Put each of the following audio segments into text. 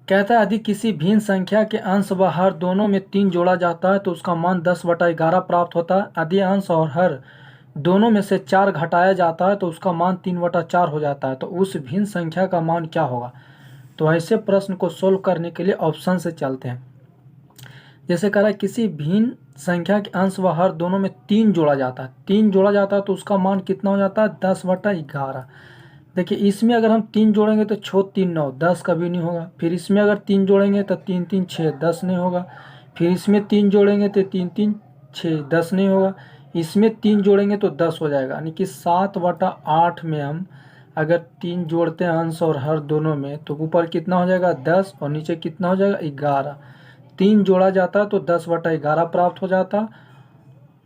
कहता है यदि किसी भिन्न संख्या के अंश व हर दोनों में 3 जोड़ा जाता है तो उसका मान 10/11 प्राप्त होता है। यदि अंश और हर दोनों में से 4 घटाया जाता है तो उसका मान 3/4 हो जाता है। तो उस भिन्न संख्या का मान क्या होगा? तो ऐसे प्रश्न को सोल्व करने के लिए ऑप्शन से चलते हैं। जैसे कह रहा है किसी भिन्न संख्या के अंश व हर दोनों में 3 जोड़ा जाता है, 3 जोड़ा जाता है तो उसका मान कितना हो जाता है? 10/11। देखिए इसमें अगर हम 3 जोड़ेंगे तो 6 3 9 10 कभी नहीं होगा। फिर इसमें अगर 3 जोड़ेंगे तो 3 3 6 10 नहीं होगा। फिर इसमें 3 जोड़ेंगे तो 3 3 6 10 नहीं होगा। इसमें 3 जोड़ेंगे तो 10 हो जाएगा, यानी कि 7/8 में हम अगर 3 जोड़ते हैं अंश और हर दोनों में तो ऊपर कितना हो जाएगा? 10 और नीचे कितना हो जाएगा? 11। 3 जोड़ा जाता है तो 10/11 प्राप्त हो जाता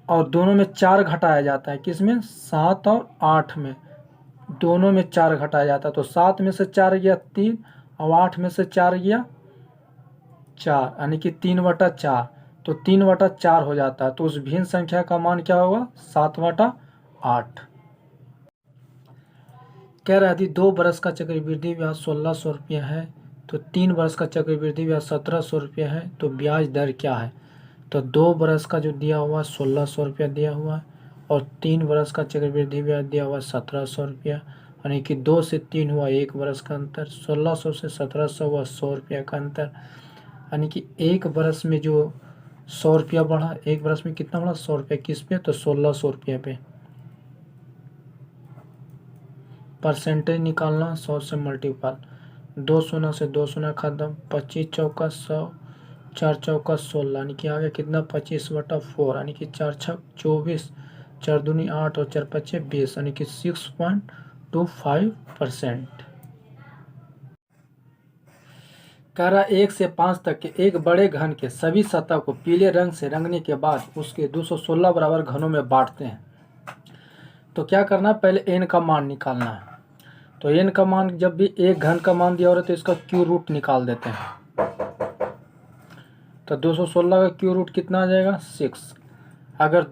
और दोनों में 4 घटाया जाता है। किसमें? 7 और 8 में दोनों में 4 घटाया जाता है। तो 7 में से 4 गया 3 और 8 में से 4 गया 4, यानी कि 3/4। तो 3/4 हो जाता है। तो उस भिन्न संख्या का मान क्या होगा? 7/8। कह रहा है यदि 2 बरस का चक्रवृद्धि ब्याज 1600 रुपया है तो 3 बरस का चक्रवृद्धि ब्याज 1700 रुपया है, तो ब्याज दर क्या है? तो 2 बरस का जो दिया हुआ 1600 रुपया दिया हुआ है और 3 बरस का चक्रवृद्धि ब्याज दिया हुआ 1700 रुपया, यानी कि 2 से 3 हुआ 1 बरस का अंतर, 1600 से 1700 हुआ 100 रुपया का अंतर, यानी कि 1 बरस में जो 100 रुपया बढ़ा, 1 बरस में कितना बढ़ा? 100 रुपया। किस पे? तो 1600 रुपये पे। परसेंटेज निकालना 100 से मल्टीपल, 2 शून्य से 2 शून्य खत्म, 25 चौका 100, 4 चौका 16, यानी कि आ गया कितना? 25/4, यानी कि 4 छक 24, 4 दूनी 8 और 4 पच्चे 20, यानी कि 6.25%। कह रहा 1 से 5 तक के एक बड़े घन के सभी सतह को पीले रंग से रंगने के बाद उसके 216 बराबर घनों में बांटते हैं। तो क्या करना है? पहले n का मान निकालना है। तो n का मान जब भी एक घन का मान दिया हो रहा है तो इसका क्यू रूट निकाल देते हैं। तो 216 का क्यू रूट कितना आ जाएगा? 6। अगर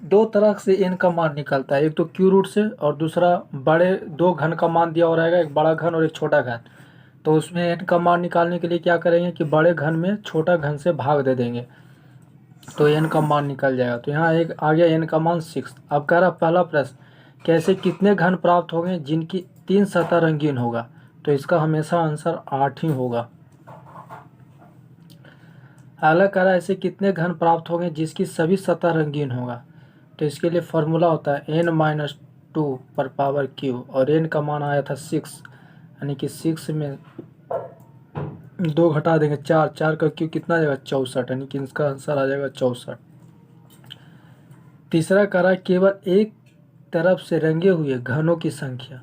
दो तरह से n का मान निकलता है, एक तो क्यू रूट से और दूसरा बड़े 2 घन का मान दिया हो रहेगा, एक बड़ा घन और एक छोटा घन। तो उसमें n का मान निकालने के लिए क्या करेंगे कि बड़े घन में छोटा घन से भाग दे देंगे तो n का मान निकल जाएगा। तो यहाँ एक आ गया n का मान 6। अब कह रहा पहला प्रश्न, कैसे कितने घन प्राप्त होंगे जिनकी 3 सतह रंगीन होगा? तो इसका हमेशा आंसर 8 ही होगा। अगला कह रहा है ऐसे कितने घन प्राप्त होंगे जिसकी सभी सतह रंगीन होगा? तो इसके लिए फॉर्मूला होता है n-2 पर पावर q और n का मान आया था 6, यानी कि 6 में 2 घटा देंगे 4, 4 का q कितना आ जाएगा? 64, यानी कि इसका आंसर आ जाएगा 64। तीसरा कह रहा है केवल एक तरफ से रंगे हुए घनों की संख्या।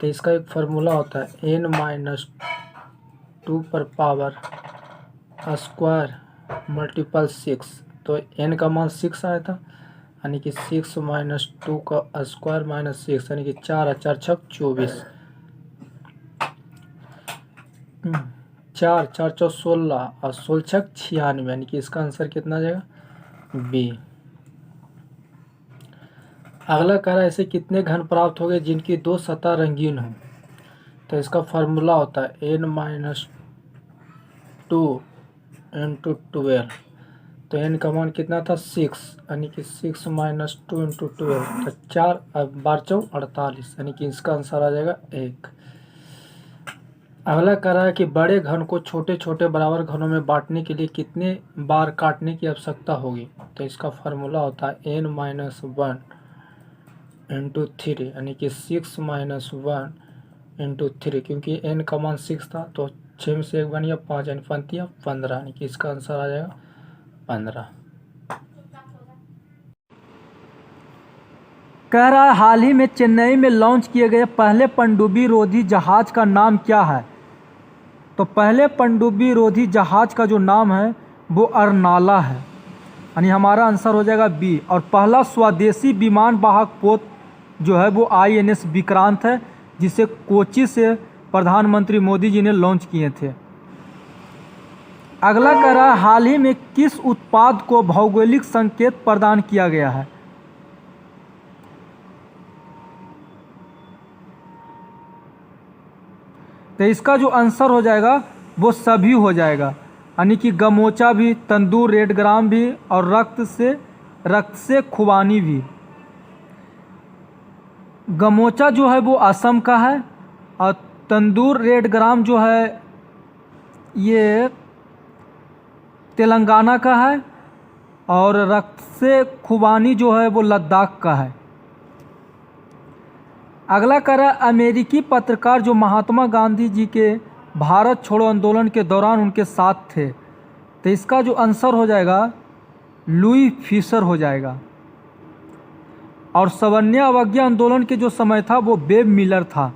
तो इसका एक फार्मूला होता है n-2 पर पावर स्क्वायर मल्टीपल 6। तो n का मान 6 आया था, यानी कि 6 - 2 का स्क्वायर माइनस 6, यानी कि 4 और 4 छक 24, 4 4 चौ 16 और 16 छक 96, यानी कि इसका आंसर कितना आ जाएगा? बी। अगला कह रहा है ऐसे कितने घन प्राप्त हो गए जिनकी 2 सतह रंगीन हो? तो इसका फार्मूला होता है n-2 × 12। तो n का मान कितना था? 6, यानी कि 6 - 2 × 12, तो 4 बार 4 48, यानी कि इसका आंसर आ जाएगा 1। अगला कह रहा है कि बड़े घन को छोटे छोटे बराबर घनों में बांटने के लिए कितने बार काटने की आवश्यकता होगी? तो इसका फार्मूला होता है n-1 × 3, यानी कि 6 - 1 × 3, क्योंकि n का मान 6 था तो 6 में से 1 बन गया 5, यानी 15, यानी कि इसका आंसर आ जाएगा 15। कह रहा है हाल ही में चेन्नई में लॉन्च किए गए पहले पनडुब्बी रोधी जहाज का नाम क्या है? तो पहले पनडुब्बी रोधी जहाज का जो नाम है वो अरनाला है, यानी हमारा आंसर हो जाएगा बी। और पहला स्वदेशी विमान वाहक पोत जो है वो INS विक्रांत है, जिसे कोच्चि से प्रधानमंत्री मोदी जी ने लॉन्च किए थे। अगला कह रहा है हाल ही में किस उत्पाद को भौगोलिक संकेत प्रदान किया गया है? तो इसका जो आंसर हो जाएगा वो सभी हो जाएगा, यानी कि गमोचा भी, तंदूर रेड ग्राम भी और रक्त से खुबानी भी। गमोचा जो है वो असम का है और तंदूर रेड ग्राम जो है ये तेलंगाना का है और रक्त से खुबानी जो है वो लद्दाख का है। अगला कह रहा है अमेरिकी पत्रकार जो महात्मा गांधी जी के भारत छोड़ो आंदोलन के दौरान उनके साथ थे, तो इसका जो आंसर हो जाएगा लुई फिशर हो जाएगा। और सवर्णीय अवज्ञा आंदोलन के जो समय था वो बेब मिलर था।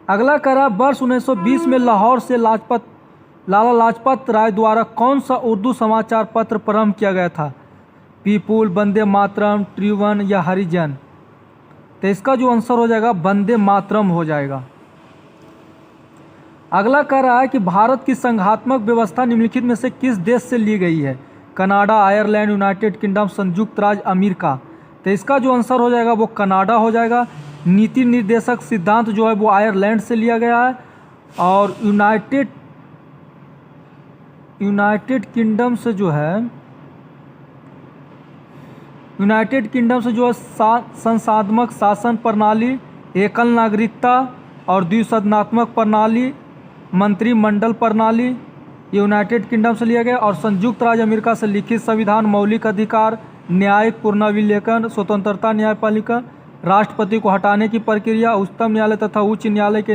अगला कह रहा वर्ष 1920 में लाहौर से लाला लाजपत राय द्वारा कौन सा उर्दू समाचार पत्र प्रारंभ किया गया था? पीपुल, वंदे मातरम, ट्रिब्यून या हरिजन? तो इसका जो आंसर हो जाएगा वंदे मातरम हो जाएगा। अगला कह रहा है कि भारत की संघात्मक व्यवस्था निम्नलिखित में से किस देश से ली गई है? कनाडा, आयरलैंड, यूनाइटेड किंगडम, संयुक्त राज्य अमेरिका? तो इसका जो आंसर हो जाएगा वो कनाडा हो जाएगा। नीति निर्देशक सिद्धांत जो है वो आयरलैंड से लिया गया है और यूनाइटेड किंगडम से जो है संसाधनात्मक शासन प्रणाली, एकल नागरिकता और द्विसदनात्मक प्रणाली, मंत्रिमंडल प्रणाली, ये यूनाइटेड किंगडम से लिया गया। और संयुक्त राज्य अमेरिका से लिखित संविधान, मौलिक अधिकार, न्यायिक पुनर्विलेखन, स्वतंत्रता, न्यायपालिका, राष्ट्रपति को हटाने की प्रक्रिया, उच्चतम न्यायालय तथा उच्च न्यायालय के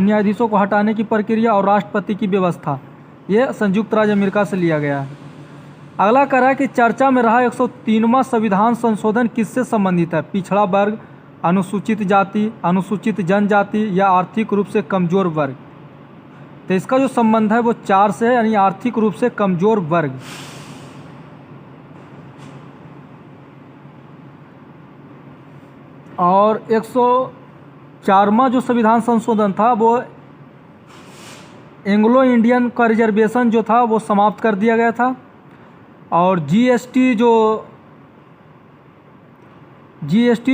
न्यायाधीशों को हटाने की प्रक्रिया और राष्ट्रपति की व्यवस्था, ये संयुक्त राज्य अमेरिका से लिया गया है। अगला कह रहा है कि चर्चा में रहा 103वां संविधान संशोधन किससे संबंधित है? पिछड़ा वर्ग, अनुसूचित जाति, अनुसूचित जनजाति या आर्थिक रूप से कमजोर वर्ग? तो इसका जो संबंध है वो 4 से है, यानी आर्थिक रूप से कमजोर वर्ग। और 104वां जो संविधान संशोधन था वो एंग्लो इंडियन का रिजर्वेशन जो था वो समाप्त कर दिया गया था। और जीएसटी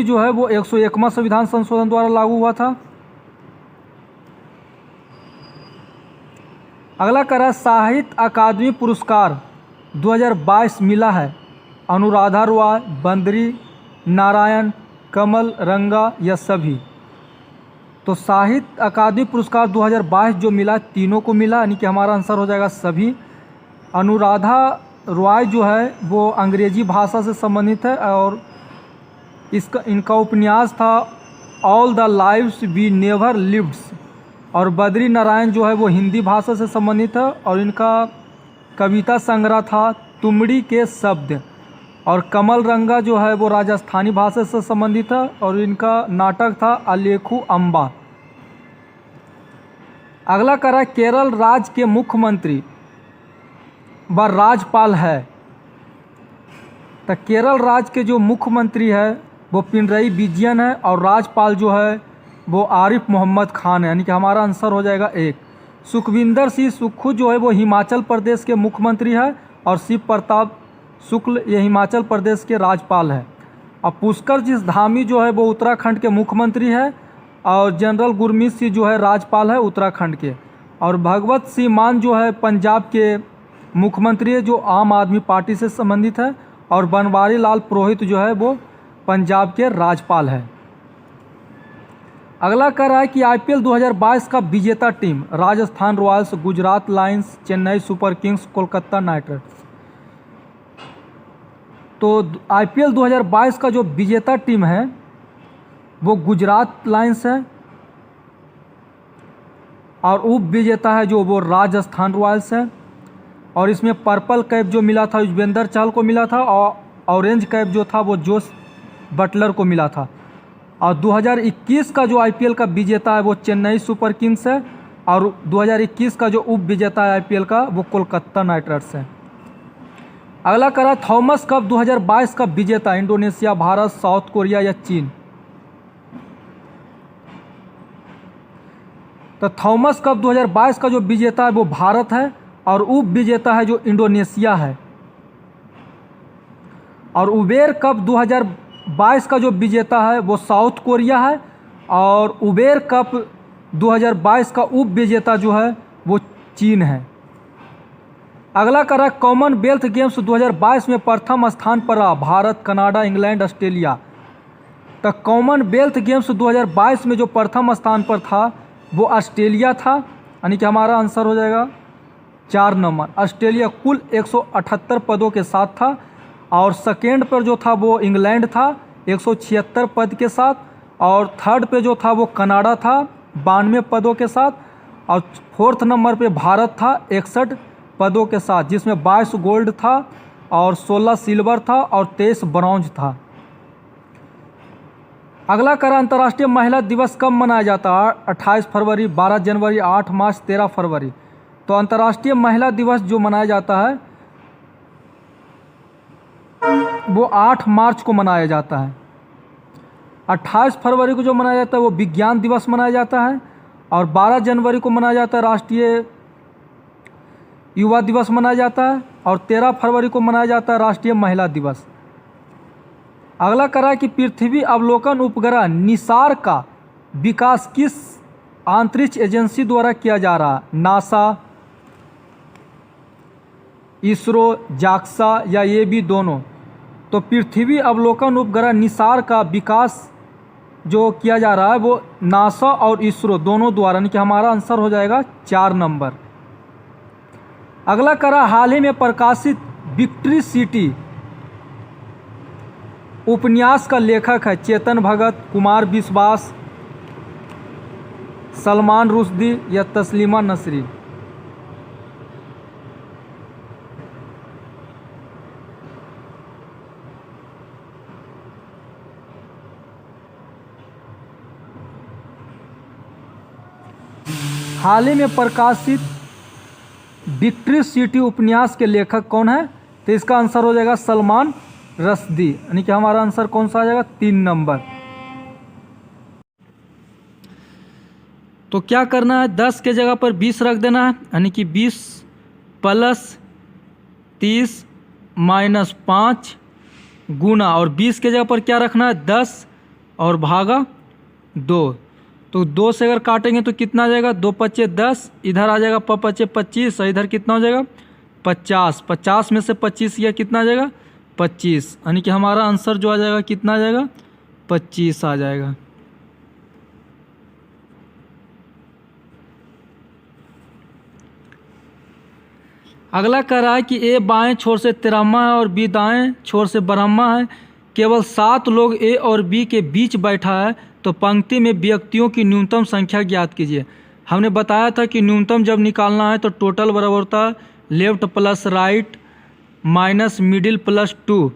जो है वो 101वां संविधान संशोधन द्वारा लागू हुआ था। अगला कह रहा है साहित्य अकादमी पुरस्कार 2022 मिला है अनुराधा रॉय, बंदरी नारायण, कमल रंगा या सभी? तो साहित्य अकादमी पुरस्कार 2022 जो मिला तीनों को मिला, यानी कि हमारा आंसर हो जाएगा सभी। अनुराधा रॉय जो है वो अंग्रेजी भाषा से संबंधित है और इनका उपन्यास था all the lives we never lived. और बद्री नारायण जो है वो हिंदी भाषा से संबंधित है और इनका कविता संग्रह था तुमड़ी के शब्द। और कमल रंगा जो है वो राजस्थानी भाषा से संबंधित है और इनका नाटक था अलेखू अम्बा। अगला कह रहा है केरल राज्य के मुख्यमंत्री व राज्यपाल है। तो केरल राज्य के जो मुख्यमंत्री है वो पिनरई विजयन है और राज्यपाल जो है वो आरिफ मोहम्मद खान है, यानी कि हमारा आंसर हो जाएगा 1। सुखविंदर सिंह सुक्खू जो है वो हिमाचल प्रदेश के मुख्यमंत्री है और शिव प्रताप शुक्ल ये हिमाचल प्रदेश के राज्यपाल है। और पुष्कर जी धामी जो है वो उत्तराखंड के मुख्यमंत्री है और जनरल गुरमीत सिंह जो है राज्यपाल है उत्तराखंड के। और भगवत सिंह मान जो है पंजाब के मुख्यमंत्री है जो आम आदमी पार्टी से संबंधित है। और बनवारी लाल पुरोहित जो है वो पंजाब के राज्यपाल है। अगला कह रहा है कि आईपीएल 2022 का विजेता team Rajasthan Royals, Gujarat Lions, Chennai super Kings, Kolkata night Riders. तो आईपीएल 2022 का जो विजेता टीम है वो गुजरात लायंस है और उप विजेता है जो वो राजस्थान रॉयल्स है। और इसमें पर्पल कैप जो मिला था युजवेंद्र चहल को मिला था और ऑरेंज कैप जो था वो जोस बटलर को मिला था। और 2021 का जो आईपीएल का विजेता है वो चेन्नई सुपर किंग्स है और 2021 का जो उप विजेता है आईपीएल का वो कोलकाता नाइट राइडर्स है। अगला कह रहा है थॉमस कप 2022 का विजेता इंडोनेशिया, भारत, साउथ कोरिया या चीन? तो थॉमस कप 2022 का जो विजेता है वो भारत है और उप विजेता है जो इंडोनेशिया है। और उबेर कप 2022 का जो विजेता है वो साउथ कोरिया है और उबेर कप 2022 का उप विजेता जो है वो चीन है। अगला कह रहा है कॉमनवेल्थ गेम्स 2022 में प्रथम स्थान पर रहा भारत, कनाडा, इंग्लैंड, ऑस्ट्रेलिया। तो कॉमनवेल्थ गेम्स 2022 में जो प्रथम स्थान पर था वो ऑस्ट्रेलिया था, यानी कि हमारा आंसर हो जाएगा 4 नंबर। ऑस्ट्रेलिया कुल 178 पदों के साथ था और सेकेंड पर जो था वो इंग्लैंड था 176 पद के साथ, और थर्ड पे जो था वो कनाडा था 92 पदों के साथ, और फोर्थ नंबर पे भारत था 61 पदों के साथ, जिसमें 22 गोल्ड था और 16 सिल्वर था और 23 ब्रॉन्ज था। अगला करा अंतर्राष्ट्रीय महिला दिवस कब मनाया जाता है? 28 फरवरी, 12 जनवरी, 8 मार्च, 13 फरवरी। तो अंतर्राष्ट्रीय महिला दिवस जो मनाया जाता है वो 8 मार्च को मनाया जाता है। 28 फरवरी को जो मनाया जाता है वो विज्ञान दिवस मनाया जाता है, और 12 जनवरी को मनाया जाता है राष्ट्रीय युवा दिवस मनाया जाता है, और 13 फरवरी को मनाया जाता है राष्ट्रीय महिला दिवस। अगला करा कि पृथ्वी अवलोकन उपग्रह निसार का विकास किस अंतरिक्ष एजेंसी द्वारा किया जा रहा है? नासा, इसरो, जाक्सा या ये भी दोनों? तो पृथ्वी अवलोकन उपग्रह निसार का विकास जो किया जा रहा है वो नासा और इसरो दोनों द्वारा, यानी कि हमारा आंसर हो जाएगा 4 नंबर। अगला करा हाल ही में प्रकाशित विक्ट्री सिटी उपन्यास का लेखक है चेतन भगत, कुमार विश्वास, सलमान रुश्दी या तस्लीमा नसरी? हाल ही में प्रकाशित विक्ट्री सिटी उपन्यास के लेखक कौन है? तो इसका आंसर हो जाएगा सलमान रश्दी, यानी कि हमारा आंसर कौन सा आ जाएगा? 3 नंबर। तो क्या करना है, 10 के जगह पर 20 रख देना है, यानी कि 20 प्लस 30 माइनस 5 गुना, और 20 के जगह पर क्या रखना है? 10 और भागा 2। तो 2 से अगर काटेंगे तो कितना आ जाएगा? 2 पच्चे 10, इधर आ जाएगा पच्चे 25, और इधर कितना हो जाएगा? 50। 50 में से 25 या कितना आ जाएगा? 25, यानी कि हमारा आंसर जो आ जाएगा कितना आ जाएगा? 25 आ जाएगा। अगला कह रहा है कि ए बाएं छोर से 13वां है और बी दाएं छोर से 12वां है, केवल 7 लोग ए और बी के बीच बैठा है, तो पंक्ति में व्यक्तियों की न्यूनतम संख्या ज्ञात कीजिए। हमने बताया था कि न्यूनतम जब निकालना है तो टोटल बराबर होता है left plus right minus middle plus 2,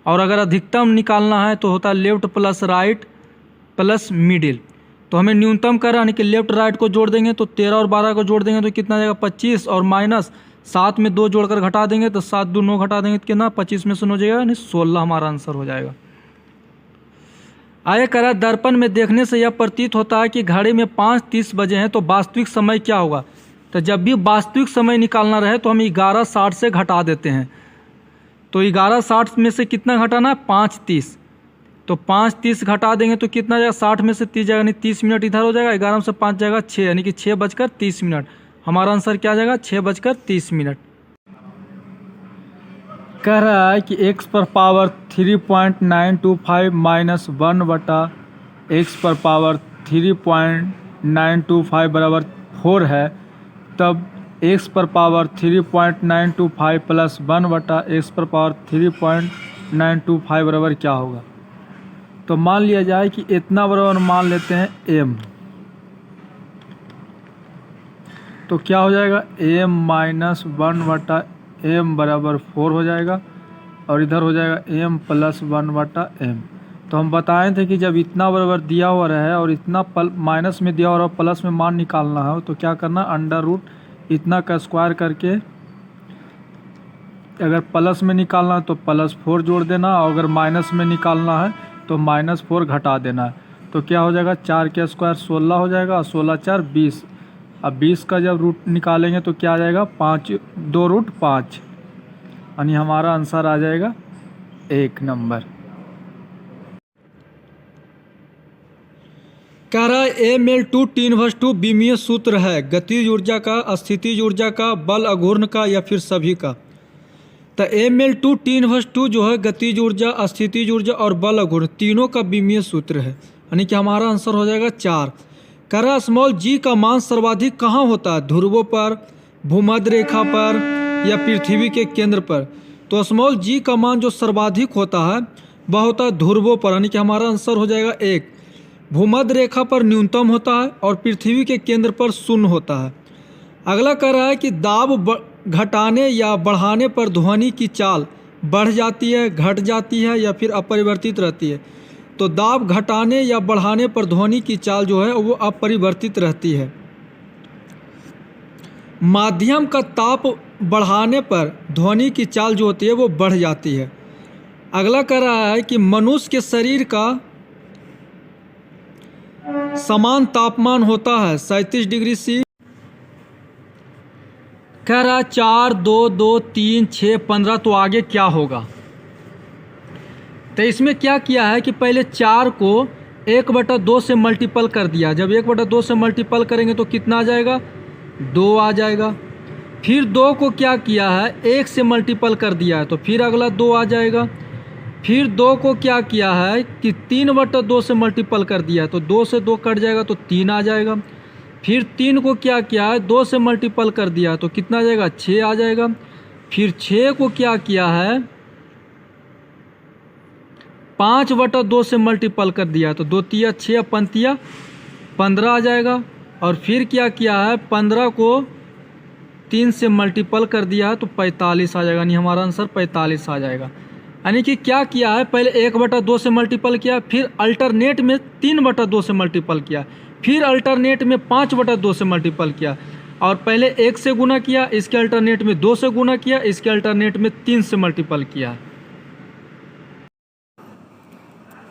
और अगर अधिकतम निकालना है तो होता है left plus right plus middle. तो हमें न्यूनतम कर यानी कि लेफ्ट राइट को जोड़ देंगे तो 13 और 12 को जोड़ देंगे तो कितना आ जाएगा? 25, और माइनस 7 में 2 जोड़कर घटा देंगे तो 7 2 9 घटा देंगे तो कितना? 25 में से 9 जाएगा, यानी 16 हमारा आंसर हो जाएगा। आगे करा दर्पण में देखने से यह प्रतीत होता है कि घड़ी में 5:30 बजे हैं, तो वास्तविक समय क्या होगा? तो जब भी वास्तविक समय निकालना रहे तो हम 11:60 से घटा देते हैं। तो 11:60 में से कितना घटाना है? 5:30। तो 5:30 घटा देंगे तो कितना जाएगा? 60 में से 30 जाएगा, यानी 30 मिनट इधर हो जाएगा। 11 में से 5 जाएगा 6, यानी कि 6:30। हमारा आंसर क्या आ जाएगा? 6:30। कह रहा है कि x पर पावर 3.925 माइनस 1/x पर पावर 3.925 बराबर 4 है, तब x पर पावर 3.925 प्लस 1/x पर पावर 3.925 बराबर क्या होगा? तो मान लिया जाए कि इतना बराबर मान लेते हैं m, तो क्या हो जाएगा? m माइनस 1/m बराबर 4 हो जाएगा, और इधर हो जाएगा m प्लस 1/m। तो हम बताए थे कि जब इतना बराबर दिया हुआ रहे और इतना माइनस में दिया हुआ रहा प्लस में मान निकालना हो तो क्या करना? अंडर रूट इतना का स्क्वायर करके, अगर प्लस में निकालना है तो +4 जोड़ देना, और अगर माइनस में निकालना है तो -4 घटा देना है। तो क्या हो जाएगा? 4 के स्क्वायर 16 हो जाएगा, और 16 4 20। अब 20 का जब रूट निकालेंगे तो क्या आ जाएगा? 5 2 रूट 5, यानी हमारा आंसर आ जाएगा 1 नंबर। कह रहा है Ml2 T−2 विमीय सूत्र है गतिज ऊर्जा का, स्थितिज ऊर्जा का, बल अघूर्ण का या फिर सभी का। तो Ml2 T−2 जो है गतिज ऊर्जा, स्थितिज ऊर्जा और बल अघूर्ण तीनों का विमीय सूत्र है, यानी कि हमारा आंसर हो जाएगा 4। कह रहा स्मॉल जी का मान सर्वाधिक कहाँ होता है, ध्रुवों पर, भूमध्य रेखा पर या पृथ्वी के केंद्र पर। तो स्मॉल जी का मान जो सर्वाधिक होता है वह होता है ध्रुवों पर, यानी कि हमारा आंसर हो जाएगा 1। भूमध्य रेखा पर न्यूनतम होता है और पृथ्वी के केंद्र पर 0 होता है। अगला कह रहा है कि दाब घटाने या बढ़ाने पर ध्वनि की चाल बढ़ जाती है, घट जाती है या फिर अपरिवर्तित रहती है। तो दाब घटाने या बढ़ाने पर ध्वनि की चाल जो है वो अपरिवर्तित रहती है। माध्यम का ताप बढ़ाने पर ध्वनि की चाल जो होती है वो बढ़ जाती है। अगला कह रहा है कि मनुष्य के शरीर का समान तापमान होता है 37 डिग्री सी। कह रहा है 4, 2, 2, 3, 6, 15, तो आगे क्या होगा। तो इसमें क्या किया है कि पहले 4 को 1/2 से मल्टीपल कर दिया। जब 1/2 से मल्टीपल करेंगे तो कितना आ जाएगा, 2 आ जाएगा। फिर 2 को क्या किया है 1 से मल्टीपल कर दिया है, तो फिर अगला 2 आ जाएगा। फिर 2 को क्या किया है कि 3/2 से मल्टीपल कर दिया है, तो 2 से 2 कट जाएगा तो 3 आ जाएगा। फिर 3 को क्या किया है 2 से मल्टीपल कर दिया तो कितना आ जाएगा, 6 आ जाएगा। फिर 6 को क्या किया है 5/2 से मल्टीपल कर दिया तो 2 तिया 6 पंतिया 15 आ जाएगा। और फिर क्या किया है 15 को 3 से मल्टीपल कर दिया है तो 45 आ जाएगा, यानी हमारा आंसर 45 आ जाएगा। यानी कि क्या किया है पहले 1/2 से मल्टीपल किया, फिर अल्टरनेट में 3/2 से मल्टीपल किया, फिर अल्टरनेट में 5/2 से मल्टीपल किया, और पहले 1 से गुना किया, इसके अल्टरनेट में 2 से गुना किया, इसके अल्टरनेट में 3 से मल्टीपल किया।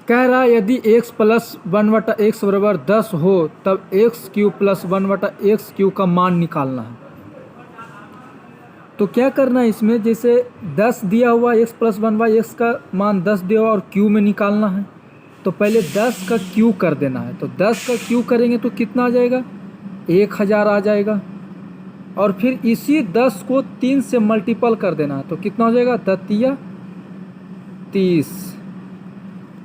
कह रहा है यदि x + 1/x बराबर 10 हो तब x³ + 1/x³ का मान निकालना है। तो क्या करना है इसमें, जैसे 10 दिया हुआ x + 1/x का मान 10 दिया हुआ और क्यू में निकालना है, तो पहले 10 का क्यू कर देना है। तो 10 का क्यू करेंगे तो कितना आ जाएगा, 1000 आ जाएगा। और फिर इसी 10 को 3 से मल्टीपल कर देना है तो कितना हो जाएगा, 10 तिया 30।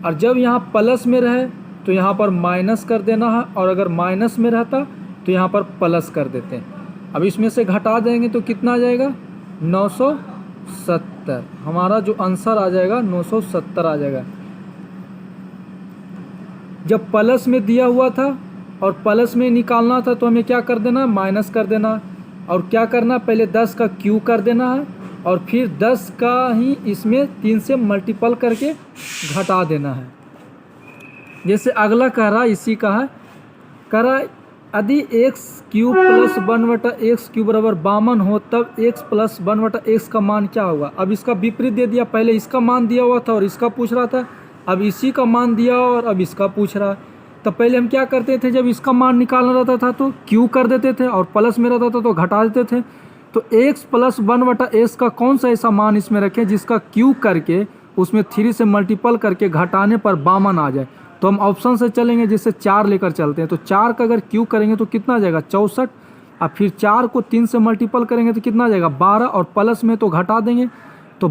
और जब यहाँ प्लस में रहे तो यहाँ पर माइनस कर देना है, और अगर माइनस में रहता तो यहाँ पर प्लस कर देते हैं। अब इसमें से घटा देंगे तो कितना आ जाएगा, 970। हमारा जो आंसर आ जाएगा 970 आ जाएगा। जब प्लस में दिया हुआ था और प्लस में निकालना था तो हमें क्या कर देना, माइनस कर देना। और क्या करना, पहले 10 का क्यू कर देना है और फिर 10 का ही इसमें 3 से मल्टीपल करके घटा देना है। जैसे अगला कह रहा इसी का है, कह रहा यदि x³ + 1/x³ बराबर 52 हो तब x + 1/x का मान क्या होगा। अब इसका विपरीत दे दिया, पहले इसका मान दिया हुआ था और इसका पूछ रहा था, अब इसी का मान दिया और अब इसका पूछ रहा है। तो पहले हम क्या करते थे, जब इसका मान निकालना रहता था तो क्यू कर देते थे और प्लस में रहता था तो घटा देते थे। तो x + 1/x का कौन सा ऐसा मान इसमें रखें जिसका क्यू करके उसमें 3 से मल्टीपल करके घटाने पर 52 आ जाए। तो हम ऑप्शन से चलेंगे, जिससे 4 लेकर चलते हैं। तो 4 का अगर क्यू करेंगे तो कितना आ जाएगा, 64। और फिर 4 को 3 से मल्टीपल करेंगे तो कितना आ जाएगा, 12। और प्लस में तो घटा देंगे तो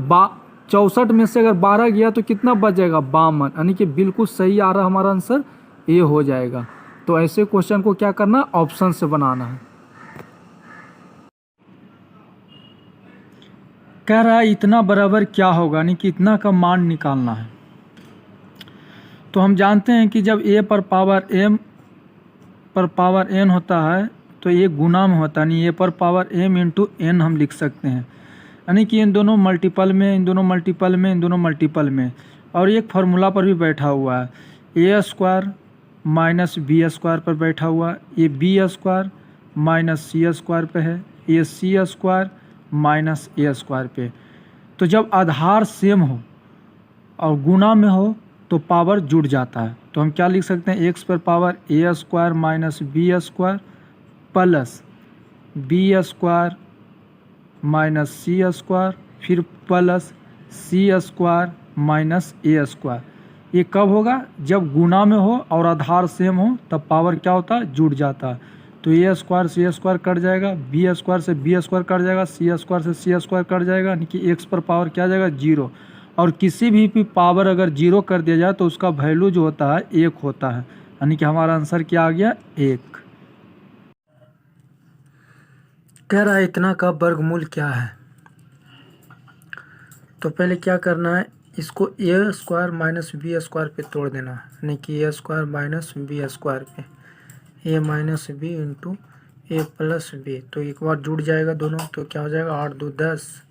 64 में से अगर 12 गया तो कितना बच जाएगा, 52। यानी कि बिल्कुल सही आ रहा हमारा आंसर ये हो जाएगा। तो ऐसे क्वेश्चन को क्या करना, ऑप्शन से बनाना है। कह रहा है इतना बराबर क्या होगा, यानी कि इतना का मान निकालना है। तो हम जानते हैं कि जब a पर पावर m पर पावर n होता है तो ये गुना में होता है, यानी a पर पावर m × n हम लिख सकते हैं। यानी कि इन दोनों मल्टीपल में, इन दोनों मल्टीपल में, इन दोनों मल्टीपल में। और एक फार्मूला पर भी बैठा हुआ है, a² - b² पर बैठा हुआ है। ये b² - c² पे है, ये c² - a² पे। तो जब आधार सेम हो और गुना में हो तो पावर जुड़ जाता है। तो हम क्या लिख सकते हैं, x पर power a² - b² plus b² - c² फिर प्लस c² - a²। ये कब होगा? जब गुना में हो और आधार सेम हो, तब पावर क्या होता है? जुड़ जाता है। तो ए स्क्वायर से ए स्क्वायर कट जाएगा, बी स्क्वायर से बी स्क्वायर कट जाएगा, सी स्क्वायर से सी स्क्वायर कट जाएगा, यानी कि एक्स पर पावर क्या आ जाएगा? 0। और किसी भी पावर अगर 0 कर दिया जाए तो उसका वैल्यू जो होता है 1 होता है, यानी कि हमारा आंसर क्या आ गया? 1। कह रहा है इतना का वर्गमूल क्या है? तो पहले क्या करना है, इसको ए स्क्वायर माइनस बी स्क्वायर पे तोड़ देना, यानी कि ए स्क्वायर माइनस बी स्क्वायर पे, ए माइनस बी इंटू ए प्लस बी। तो एक बार जुड़ जाएगा दोनों, तो क्या हो जाएगा? 8 2 10,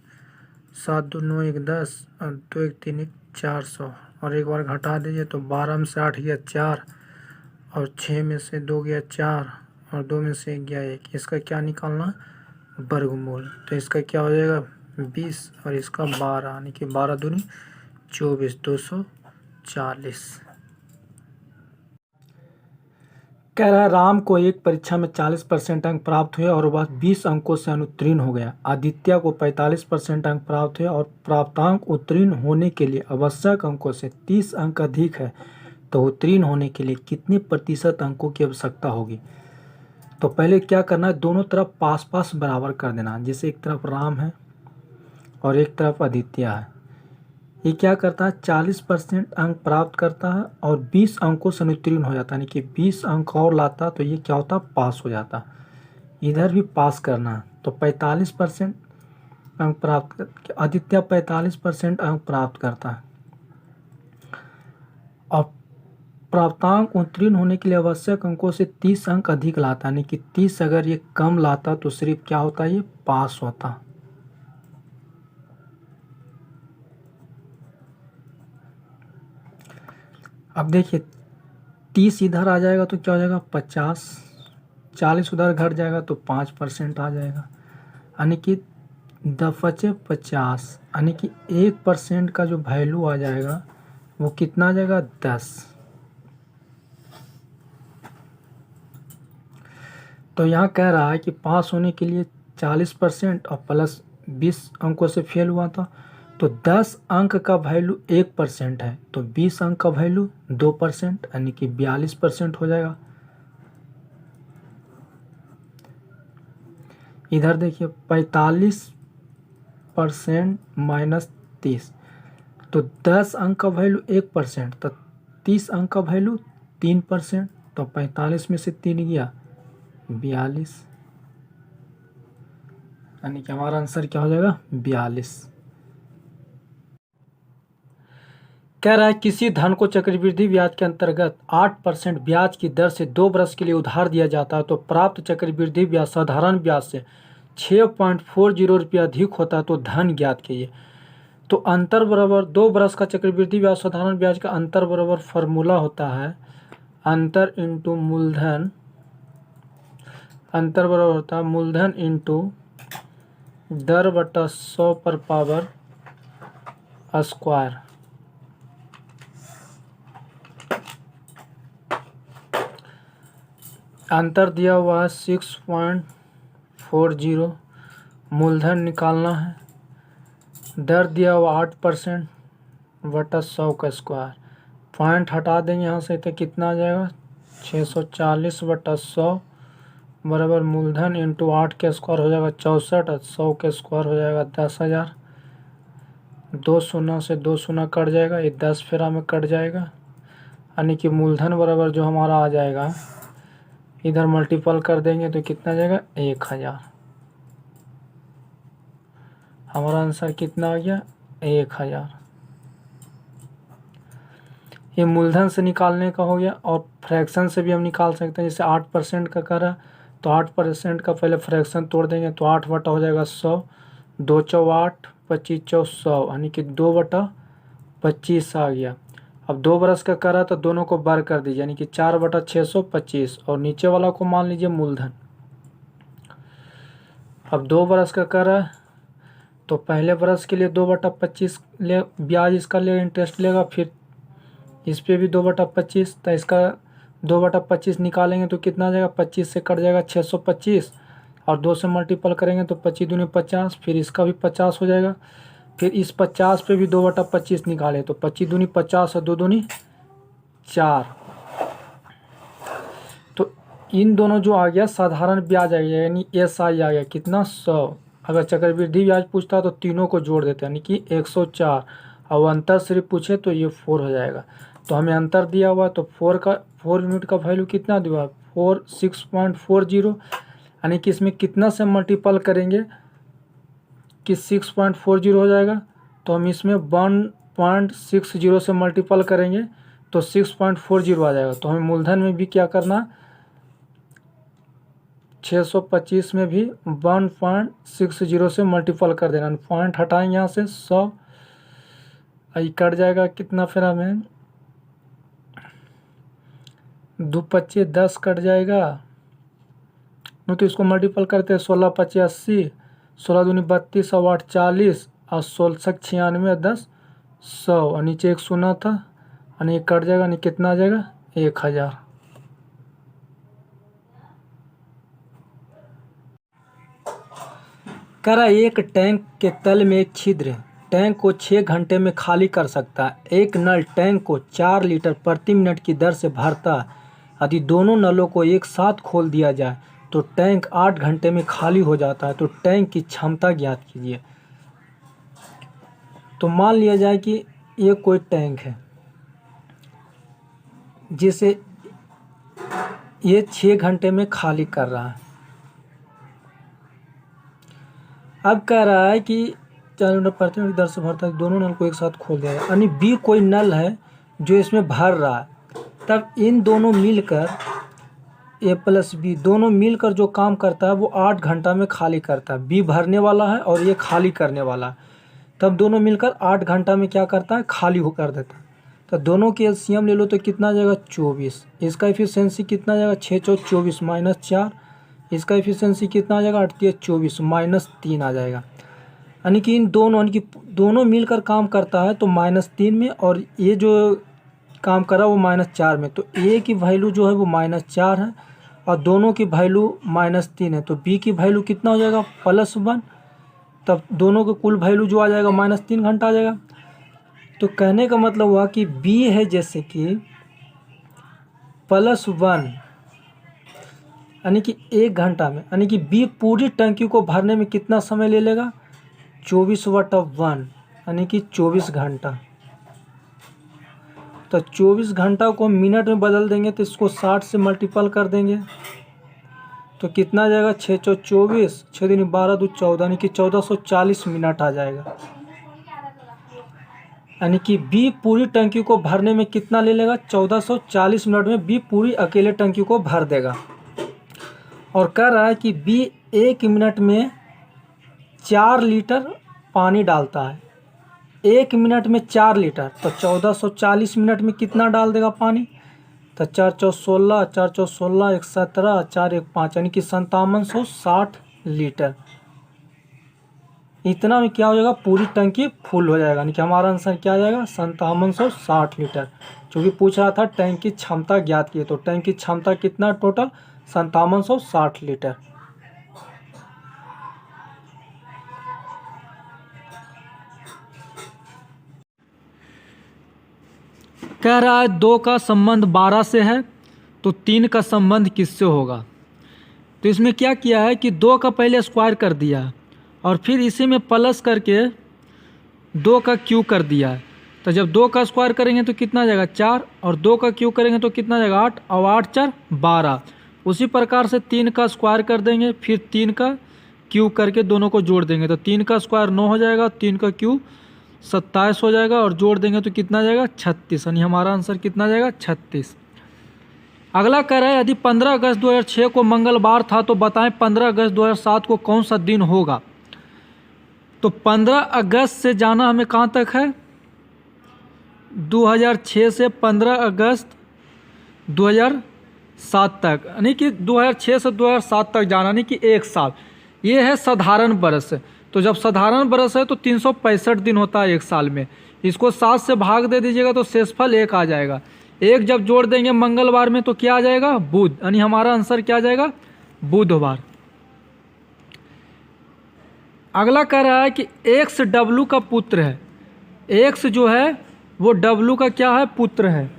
7 2 9 1 10, और 2 1 3 1 400। और एक बार घटा दीजिए तो 12 में से 8 गया 4, और 6 में से 2 गया 4, और 2 में से 1 गया 1। इसका क्या निकालना? वर्गमूल। तो इसका क्या हो जाएगा? 20, और इसका 12, यानी कि 12 दूनी 24, 240। कह रहा है राम को एक परीक्षा में 40% अंक प्राप्त हुए और वह 20 अंकों से अनुत्तीर्ण हो गया। आदित्य को 45% अंक प्राप्त हुए और प्राप्तांक उत्तीर्ण होने के लिए आवश्यक अंकों से 30 अंक अधिक है, तो उत्तीर्ण होने के लिए कितने प्रतिशत अंकों की आवश्यकता होगी? तो पहले क्या करना है, दोनों तरफ पास पास बराबर कर देना। जैसे एक तरफ राम है और एक तरफ आदित्य है। ये क्या करता है? 40% अंक प्राप्त करता है और 20 अंकों से अनुत्तीर्ण हो जाता है, यानी कि 20 अंक और लाता तो ये क्या होता? पास हो जाता। इधर भी पास करना है, तो 45% अंक प्राप्त, आदित्य 45% अंक प्राप्त करता है और प्राप्तांक उत्तीर्ण होने के लिए आवश्यक अंकों से 30 अंक अधिक लाता, यानी कि 30 अगर ये कम लाता तो सिर्फ क्या होता? ये पास होता। अब देखिए 30 इधर आ जाएगा तो क्या हो जाएगा? 50, 40 उधर घट जाएगा तो 5% आ जाएगा, यानी कि 50, यानी कि 1% का जो वैल्यू आ जाएगा वो कितना आ जाएगा? 10। तो यहाँ कह रहा है कि पास होने के लिए 40% और प्लस 20 अंकों से फेल हुआ था, तो 10 अंक का वैल्यू 1% है, तो 20 अंक का वैल्यू 2%, यानी कि 42% हो जाएगा। इधर देखिए 45% माइनस 30, तो 10 अंक का वैल्यू 1%, तो 30 अंक का वैल्यू 3%, तो 45 में से 3 गया 42, यानी कि हमारा आंसर क्या हो जाएगा? 42। कह रहा है किसी धन को चक्रवृद्धि ब्याज के अंतर्गत 8% ब्याज की दर से 2 वर्ष के लिए उधार दिया जाता है, तो प्राप्त चक्रवृद्धि ब्याज साधारण ब्याज से 6.40 रुपया अधिक होता है, तो धन ज्ञात कीजिए। तो अंतर बराबर 2 वर्ष का चक्रवृद्धि ब्याज साधारण ब्याज का अंतर बराबर फार्मूला होता है अंतर इंटू मूलधन, अंतर बराबर होता है मूलधन इंटू दर बटा 100 पर पावर स्क्वायर। अंतर दिया हुआ है 6.40, मूलधन निकालना है, दर दिया हुआ 8% बटा 100 का स्क्वायर। पॉइंट हटा देंगे यहाँ से तो कितना आ जाएगा? 640 बटा 100 बराबर मूलधन इंटू 8 के स्क्वायर हो जाएगा 64, 100 के स्क्वायर हो जाएगा 10,000। 2 शून्य से 2 शून्य कट जाएगा, ये 10 फेरा में कट जाएगा, यानी कि मूलधन बराबर जो हमारा आ जाएगा इधर मल्टीपल कर देंगे तो कितना जाएगा? 1000। हमारा आंसर कितना आ गया? 1000। ये मूलधन से निकालने का हो गया, और फ्रैक्शन से भी हम निकाल सकते हैं। जैसे 8% का करा तो 8% का पहले फ्रैक्शन तोड़ देंगे तो 8 बटा हो जाएगा 100, 2 चौ 8, 25 चौ 100, यानी कि 2 बटा 25 आ गया। अब 2 बरस का करा तो दोनों को बार कर दीजिए, यानी कि 4 बटा 625, और नीचे वाला को मान लीजिए मूलधन। अब 2 बरस का करा तो पहले बरस के लिए 2 बटा 25 ले ब्याज इसका ले इंटरेस्ट लेगा, फिर इस पे भी 2 बटा 25, तो इसका 2 बटा 25 निकालेंगे तो कितना आ जाएगा? 25 से कट जाएगा 625, और 2 से मल्टीपल करेंगे तो 25 दूनी 50, फिर इसका भी 50 हो जाएगा। फिर इस 50 पे भी 2 बटा 25 निकाले तो 25 दूनी 50 और 2 दूनी 4। तो इन दोनों जो आ गया साधारण ब्याज आ गया यानी SI आ गया कितना 100। अगर चक्रवृद्धि ब्याज पूछता है तो तीनों को जोड़ देते हैं यानी कि 104 और अंतर सिर्फ पूछे तो ये 4 हो जाएगा। तो हमें अंतर दिया हुआ तो 4 यूनिट का वैल्यू कितना दिया हुआ 6.40 यानी कि इसमें कितना से मल्टीपल करेंगे कि 6.40 हो जाएगा। तो हम इसमें 1.60 से मल्टीपल करेंगे तो 6.40 आ जाएगा। तो हमें मूलधन में भी क्या करना 625 में भी 1.60 से मल्टीपल कर देना। पॉइंट हटाएंगे यहाँ से 100 कट जाएगा कितना फिर हमें 2 25 10 कट जाएगा। नहीं तो इसको मल्टीपल करते हैं 16 25 80 16 दूनी 32 और 8 40 और 16 96 10 100 और नीचे एक शून्य था यानी कट जाएगा नहीं कितना आ जाएगा 1000। करा एक टैंक के तल में एक छिद्र है। टैंक को 6 घंटे में खाली कर सकता है। एक नल टैंक को 4 लीटर प्रति मिनट की दर से भरता है। यदि दोनों नलों को एक साथ खोल दिया जाए तो टैंक 8 घंटे में खाली हो जाता है। तो टैंक की क्षमता ज्ञात कीजिए। तो मान लिया जाए कि ये कोई टैंक है जिसे ये 6 घंटे में खाली कर रहा है। अब कह रहा है कि 4 लीटर प्रति मिनट की दर से भरता है, दोनों नल को एक साथ खोल दिया जाए यानी बी कोई नल है जो इसमें भर रहा है। तब इन दोनों मिलकर A प्लस बी दोनों मिलकर जो काम करता है वो 8 घंटा में खाली करता है। बी भरने वाला है और ये खाली करने वाला है। तब दोनों मिलकर 8 घंटा में क्या करता है खाली हो कर देता है। तो दोनों के एलसीएम ले लो तो कितना आ जाएगा 24। इसका एफिशिएंसी कितना आ जाएगा 6 चौक 24 माइनस 4। इसका एफिशिएंसी कितना आ जाएगा 8 3 24 माइनस 3 आ जाएगा। यानी कि इन दोनों मिलकर काम करता है तो -3 में और ये जो काम करा वो -4 में। तो ए की वैल्यू जो है वो -4 है और दोनों की वैल्यू -3 है। तो बी की वैल्यू कितना हो जाएगा +1। तब दोनों के कुल वैल्यू जो आ जाएगा -3 घंटा आ जाएगा। तो कहने का मतलब हुआ कि बी है जैसे कि +1 यानी कि 1 घंटा में यानी कि बी पूरी टंकी को भरने में कितना समय ले लेगा 24/1 यानी कि 24 घंटा। तो 24 घंटा को मिनट में बदल देंगे तो इसको 60 से मल्टीपल कर देंगे तो कितना आ जाएगा 6 चौक 24 6 दूनी 12 2 14 यानी कि 1440 मिनट आ जाएगा। यानी कि बी पूरी टंकी को भरने में कितना ले लेगा 1440 मिनट में बी पूरी अकेले टंकी को भर देगा। और कह रहा है कि बी 1 मिनट में 4 लीटर पानी डालता है। 1 मिनट में 4 लीटर तो 1440 मिनट में कितना डाल देगा पानी। तो 4 चौक 16 4 चौक 16 1 17 4 1 5 यानी कि 5760 लीटर। इतना में क्या हो जाएगा पूरी टंकी फुल हो जाएगा। यानी कि हमारा आंसर क्या आ जाएगा 5760 लीटर। क्योंकि पूछ रहा था टैंक की क्षमता ज्ञात की तो टैंक की क्षमता कितना टोटल 5760 लीटर। कह रहा है 2 का संबंध 12 से है तो 3 का संबंध किससे होगा। तो इसमें क्या किया है कि 2 का पहले स्क्वायर कर दिया और फिर इसी में प्लस करके 2 का क्यू कर दिया है। तो जब 2 का स्क्वायर करेंगे तो कितना जाएगा 4 और 2 का क्यू करेंगे तो कितना जाएगा 8 और 8 4 12। उसी प्रकार से 3 का स्क्वायर कर देंगे फिर 3 का क्यू करके दोनों को जोड़ देंगे तो 3 का स्क्वायर 9 हो जाएगा 3 का क्यू 27 हो जाएगा और जोड़ देंगे तो कितना जाएगा 36। यानी हमारा आंसर कितना जाएगा 36। अगला कह रहा है यदि 15 अगस्त 2006 को मंगलवार था तो बताएं 15 अगस्त 2007 को कौन सा दिन होगा। तो 15 अगस्त से जाना हमें कहाँ तक है 2006 से 15 अगस्त 2007 तक यानी कि 2006 से 2007 तक जाना यानी कि 1 साल। ये है साधारण बरस। तो जब साधारण बरस है तो 365 दिन होता है 1 साल में। इसको 7 से भाग दे दीजिएगा तो शेषफल 1 आ जाएगा। 1 जब जोड़ देंगे मंगलवार में तो क्या आ जाएगा बुध। यानी हमारा आंसर क्या आ जाएगा बुधवार। अगला कह रहा है कि एक्स डब्लू का पुत्र है। एक्स जो है वो डब्लू का क्या है पुत्र है।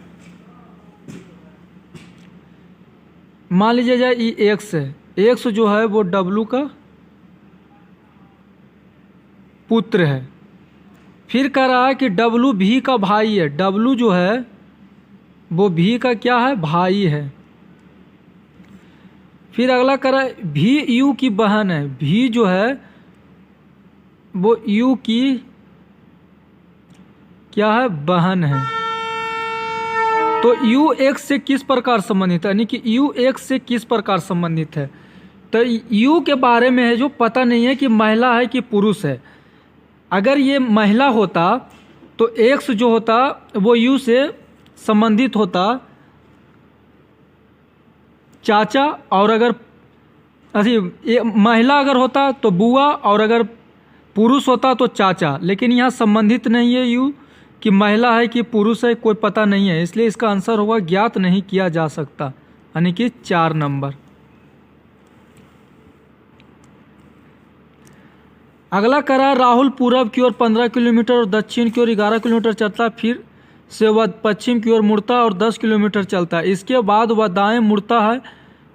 मान लीजिए जाए ई एक्स है, एक्स जो है वो डब्लू का पुत्र है। फिर कह रहा है कि डब्लू भी का भाई है, डब्लू जो है वो भी का क्या है, भाई है। फिर अगला कह रहा है भी यू की बहन है, भी जो है वो यू की क्या है, बहन है। तो यू एक्स से किस प्रकार संबंधित है, यानी कि यू एक्स से किस प्रकार संबंधित है। तो यू के बारे में है जो पता नहीं है कि महिला है कि पुरुष है। अगर ये महिला होता तो एक्स जो होता वो यू से संबंधित होता चाचा, और अगर महिला अगर होता तो बुआ, और अगर पुरुष होता तो चाचा। लेकिन यहाँ संबंधित नहीं है यू कि महिला है कि पुरुष है, कोई पता नहीं है, इसलिए इसका आंसर होगा ज्ञात नहीं किया जा सकता, यानी कि 4 नंबर। अगला करा राहुल पूरब की ओर 15 किलोमीटर और दक्षिण की ओर 11 किलोमीटर चलता, फिर से वह पश्चिम की ओर मुड़ता और 10 किलोमीटर चलता है। इसके बाद वह दाएं मुड़ता है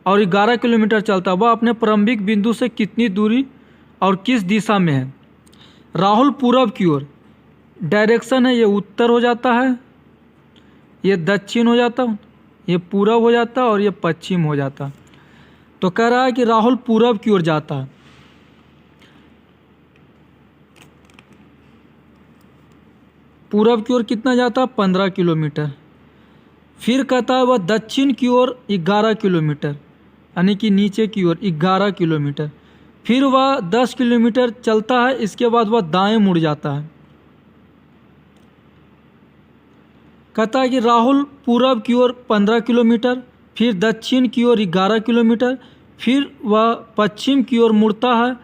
और 11 किलोमीटर चलता है। वह अपने प्रारंभिक बिंदु से कितनी दूरी और किस दिशा में है। राहुल पूरब की ओर, डायरेक्शन है ये उत्तर हो जाता है, ये दक्षिण हो जाता, ये पूरब हो जाता और ये पश्चिम हो जाता। तो कह रहा है कि राहुल पूरब की ओर जाता है। पूरब की ओर कितना जाता है, 15 किलोमीटर। फिर कहता है वह दक्षिण की ओर 11 किलोमीटर, यानी कि नीचे की ओर 11 किलोमीटर। फिर वह 10 किलोमीटर चलता है, इसके बाद वह दाएं मुड़ जाता है। कहता है कि राहुल पूरब की ओर 15 किलोमीटर, फिर दक्षिण की ओर 11 किलोमीटर, फिर वह पश्चिम की ओर मुड़ता है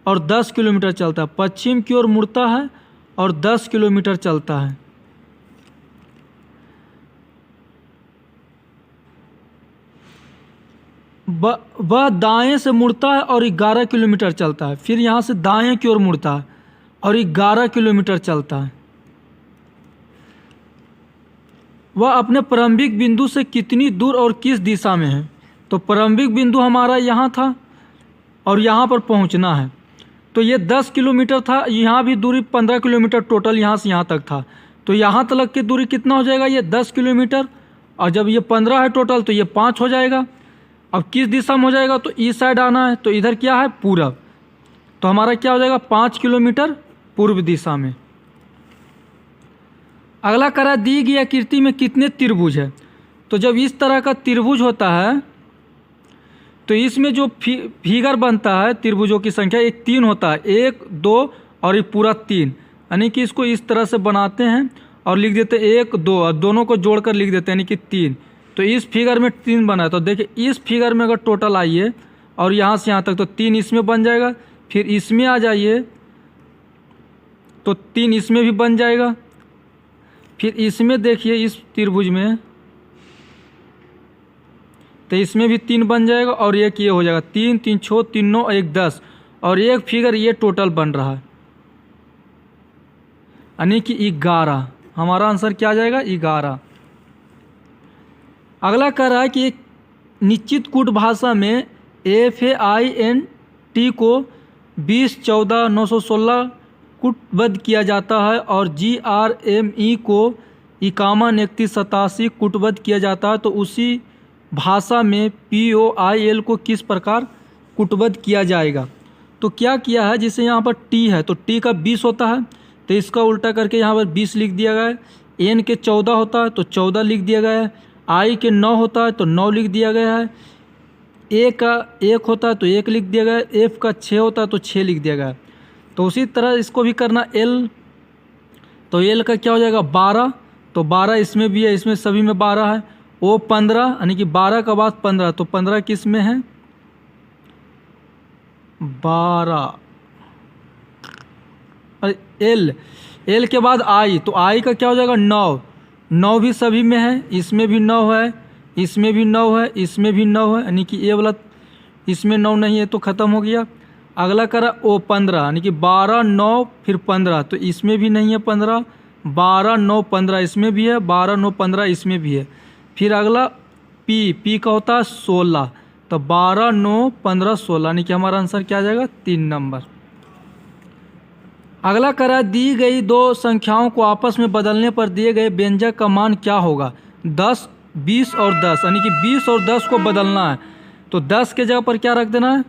और 10 किलोमीटर चलता है। पश्चिम की ओर मुड़ता है और 10 किलोमीटर चलता है। वह दाएं से मुड़ता है और 11 किलोमीटर चलता है। फिर यहाँ से दाएं की ओर मुड़ता है और 11 किलोमीटर चलता है। वह अपने प्रारंभिक बिंदु से कितनी दूर और किस दिशा में है। तो प्रारंभिक बिंदु हमारा यहाँ था और यहाँ पर पहुँचना है, तो ये 10 किलोमीटर था। यहाँ भी दूरी 15 किलोमीटर टोटल यहाँ से यहाँ तक था। तो यहाँ तक की दूरी कितना हो जाएगा, ये 10 किलोमीटर, और जब ये 15 है टोटल तो ये 5 हो जाएगा। अब किस दिशा में हो जाएगा, तो इस साइड आना है, तो इधर क्या है, पूरब। तो हमारा क्या हो जाएगा, 5 किलोमीटर पूर्व दिशा में। अगला करा दी गई आकृति में कितने त्रिभुज है। तो जब इस तरह का त्रिभुज होता है तो इसमें जो फिगर बनता है त्रिभुजों की संख्या, एक 3 होता है, 1 2 और ये पूरा 3, यानी कि इसको इस तरह से बनाते हैं और लिख देते हैं 1 2, और दोनों को जोड़कर लिख देते हैं, यानी कि 3। तो इस फिगर में 3 बना है। तो देखिए इस फिगर में अगर टोटल आइए और यहाँ से यहाँ तक, तो 3 इसमें बन जाएगा। फिर इसमें आ जाइए तो 3 इसमें भी बन जाएगा। फिर इसमें देखिए इस त्रिभुज में, तो इसमें भी 3 बन जाएगा और एक ये हो जाएगा 3 3 6 3 9 1 10, और एक फिगर ये टोटल बन रहा है, यानी कि 11। हमारा आंसर क्या आ जाएगा, 11। अगला कह रहा है कि एक निश्चित कूट भाषा में FAINT को 20 14 916 कूटबद्ध किया जाता है और GRME को 51 31 87 कूटबद्ध किया जाता है। तो उसी भाषा में POIL को किस प्रकार कूटबद्ध किया जाएगा। तो क्या किया है, जैसे यहाँ पर T है तो T का 20 होता है, तो इसका उल्टा करके यहाँ पर 20 लिख दिया गया है। N के 14 होता है तो 14 लिख दिया गया है। I के 9 होता है तो 9 लिख दिया गया है। A का 1 होता है तो 1 लिख दिया गया है। F का 6 होता है तो 6 लिख दिया गया है। तो उसी तरह इसको भी करना L, तो L का क्या हो जाएगा 12, तो 12 इसमें भी है, इसमें सभी में 12 है। O 15, यानी कि 12 का बाद 15, तो 15 किस में है 12। L के बाद I, तो I का क्या हो जाएगा 9, 9 भी सभी में है, इसमें भी 9 है, इसमें भी 9 है, इसमें भी 9 है, यानी कि ये वाला इसमें 9 नहीं है तो ख़त्म हो गया। अगला करा O 15, यानी कि 12 9 फिर 15, तो इसमें भी नहीं है 15, 12 9 15 इसमें भी है, 12 9 15 इसमें भी है। फिर अगला P का होता है 16, तो 12, 9, 15, 16 यानी कि हमारा आंसर क्या आ जाएगा 3 नंबर। अगला करा दी गई दो संख्याओं को आपस में बदलने पर दिए गए व्यंजक का मान क्या होगा। 10, 20 और 10 यानी कि 20 और 10 को बदलना है तो 10 के जगह पर क्या रख देना है